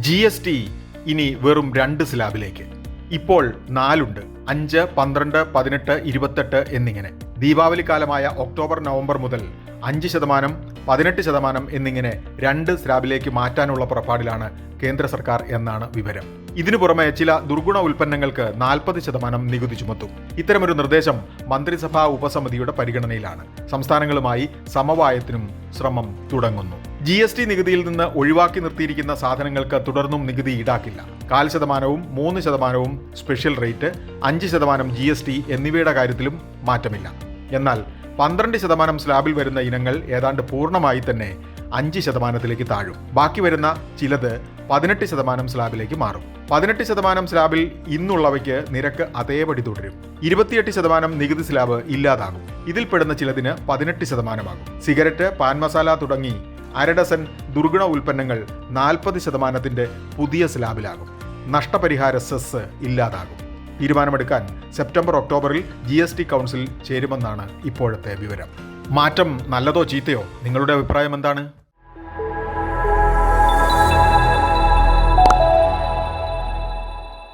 GST ഇനി വെറും 2 സ്ലാബിലേക്ക്. ഇപ്പോൾ 4 ഉണ്ട്. 5, 12, 18, 28 എന്നിങ്ങനെ. ദീപാവലി കാലമായ ഒക്ടോബർ നവംബർ മുതൽ 5%, 18% എന്നിങ്ങനെ 2 സ്ലാബിലേക്ക് മാറ്റാനുള്ള പുറപ്പാടിലാണ് കേന്ദ്ര സർക്കാർ എന്നാണ് വിവരം. ഇതിനു പുറമെ ചില ദുർഗുണ ഉൽപ്പന്നങ്ങൾക്ക് 40% നികുതി ചുമത്തും. ഇത്തരമൊരു നിർദ്ദേശം മന്ത്രിസഭാ ഉപസമിതിയുടെ പരിഗണനയിലാണ്. സംസ്ഥാനങ്ങളുമായി സമവായത്തിനും ശ്രമം തുടങ്ങുന്നു. GST നികുതിയിൽ നിന്ന് ഒഴിവാക്കി നിർത്തിയിരിക്കുന്ന സാധനങ്ങൾക്ക് തുടർന്നും നികുതി ഈടാക്കില്ല. 0.5%, 3% സ്പെഷ്യൽ റേറ്റ്, 5% GST എന്നിവയുടെ കാര്യത്തിലും മാറ്റമില്ല. എന്നാൽ 12% സ്ലാബിൽ വരുന്ന ഇനങ്ങൾ ഏതാണ്ട് പൂർണ്ണമായി തന്നെ 5%ലേക്ക് താഴും. ബാക്കി വരുന്ന ചിലത് 18% സ്ലാബിലേക്ക് മാറും. 18% സ്ലാബിൽ ഇന്നുള്ളവയ്ക്ക് നിരക്ക് അതേപടി തുടരും. 28% നികുതി സ്ലാബ് ഇല്ലാതാകും. ഇതിൽപ്പെടുന്ന ചിലതിന് 18% ആകും. സിഗരറ്റ്, പാൻ മസാല തുടങ്ങി 1/2 ഡസൻ ദുർഗുണ ഉൽപ്പന്നങ്ങൾ 40%ന്റെ പുതിയ സ്ലാബിലാകും. നഷ്ടപരിഹാര സെസ് ഇല്ലാതാകും. തീരുമാനമെടുക്കാൻ സെപ്റ്റംബർ ഒക്ടോബറിൽ GST കൗൺസിൽ ചേരുമെന്നാണ് ഇപ്പോഴത്തെ വിവരം. മാറ്റം നല്ലതോ ചീത്തയോ? നിങ്ങളുടെ അഭിപ്രായം എന്താണ്?